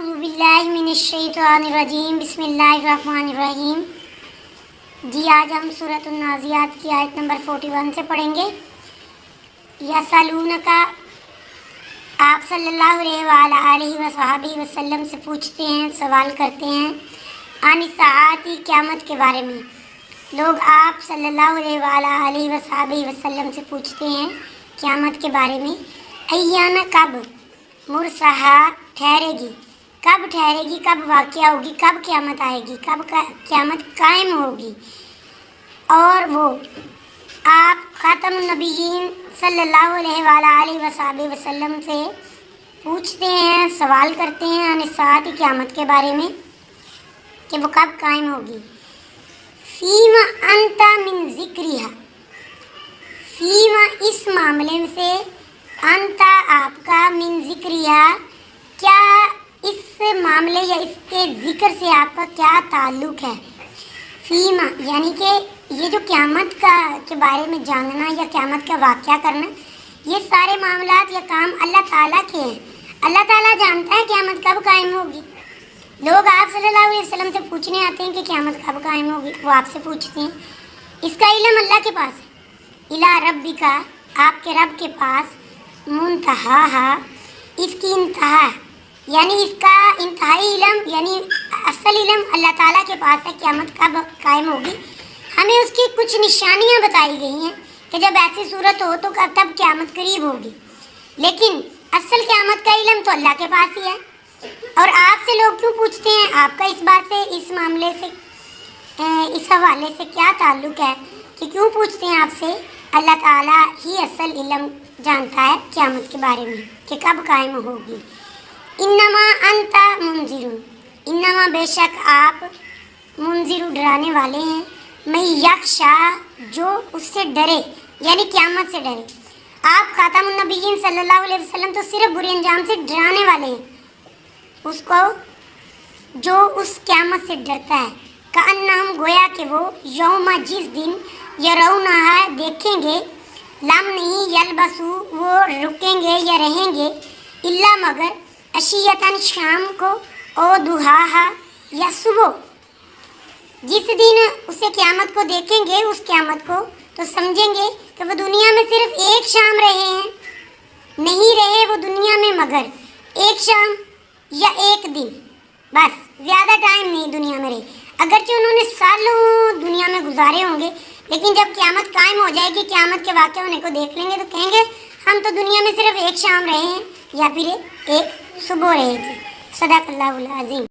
औज़ुबिल्लाहिमिनश्शैतानिर्रजीम बिस्मिल्लाहिर्रहमानिर्रहीम। जी आज हम सूरत नाज़ियात की आयत नंबर 41 से पढ़ेंगे। यसअलूनका, आप सल्लल्लाहु अलैहि वसल्लम से पूछते हैं, सवाल करते हैं, आनि साअती, क़यामत के बारे में। लोग आप सल्लल्लाहु अलैहि वसल्लम से पूछते हैं क़यामत के बारे में। अय्याना, कब, मुरसाहा, ठहरेगी, कब ठहरेगी, कब वाक़या होगी, कब क़यामत आएगी, कब क़यामत कायम होगी। और वो आप ख़ातमुन नबिय्यीन सल्लल्लाहु अलैहि वसल्लम से पूछते हैं, सवाल करते हैं आने साथ ही क़यामत के बारे में कि वो कब कायम होगी। फ़ीमा अंता मिन ज़िक्रिहा, फ़ीमा इस मामले से, अंता आपका, मिन ज़िक्रिहा क्या इस मामले या इसके ज़िक्र से आपका क्या ताल्लुक़ है। फ़ीमा यानी कि ये जो क़यामत के बारे में जानना या क़यामत का वाक़या करना, ये सारे मामलात या काम अल्लाह ताला के हैं। अल्लाह ताला जानता है क़यामत कब कायम होगी। लोग आप सल्लल्लाहु अलैहि वसल्लम से पूछने आते हैं कि क़यामत कब कायम होगी, वो आपसे पूछते हैं। इसका इल्म अल्लाह के पास है। इला रब्बिका, आपके रब के पास, मुंतहाहा, इसकी इंतहा यानी इसका इंतहाई इल्म यानी असल इल्म अल्लाह ताला के पास है क़यामत कब कायम होगी। हमें उसकी कुछ निशानियां बताई गई हैं कि जब ऐसी सूरत हो तो तब क़यामत करीब होगी, लेकिन असल क़यामत का इल्म तो अल्लाह के पास ही है। और आपसे लोग क्यों पूछते हैं, आपका इस बात से, इस मामले से, इस हवाले से क्या ताल्लुक़ है कि क्यों पूछते हैं आपसे। अल्लाह ताला ही असल इल्म जानता है क़यामत के बारे में कि कब कायम होगी। इन्नमा अंता मुंज़िरुन, इन्नमा बेशक आप, मुंज़िरु डराने वाले हैं, मैं यख्शा जो उससे डरे यानी क़यामत से डरे। आप ख़ातमुन नबिय्यीन सल्लल्लाहु अलैहि वसल्लम तो सिर्फ बुरे अंजाम से डराने वाले हैं, उसको जो उस क़यामत से डरता है। कअन्नहुम, गोया कि वो, यौमा, जिस दिन, यरौनहा, देखेंगे, लम नहीं, यलबसु, वो रुकेंगे या रहेंगे, इल्ला मगर, अशियतन, शाम को, ओ दुहाहा, या सुबह। जिस दिन उसे क़यामत को देखेंगे, उस क़यामत को, तो समझेंगे कि वो दुनिया में सिर्फ एक शाम रहे हैं, नहीं रहे वो दुनिया में मगर एक शाम या एक दिन, बस, ज़्यादा टाइम नहीं दुनिया में रहे। अगरचे उन्होंने सालों दुनिया में गुजारे होंगे, लेकिन जब क़यामत कायम हो जाएगी, क़यामत के वाक़े होने को देख लेंगे तो कहेंगे हम तो दुनिया में सिर्फ एक शाम रहे हैं या फिर एक सुबह रहे थे। सदाकल्लाहुल अज़ीम।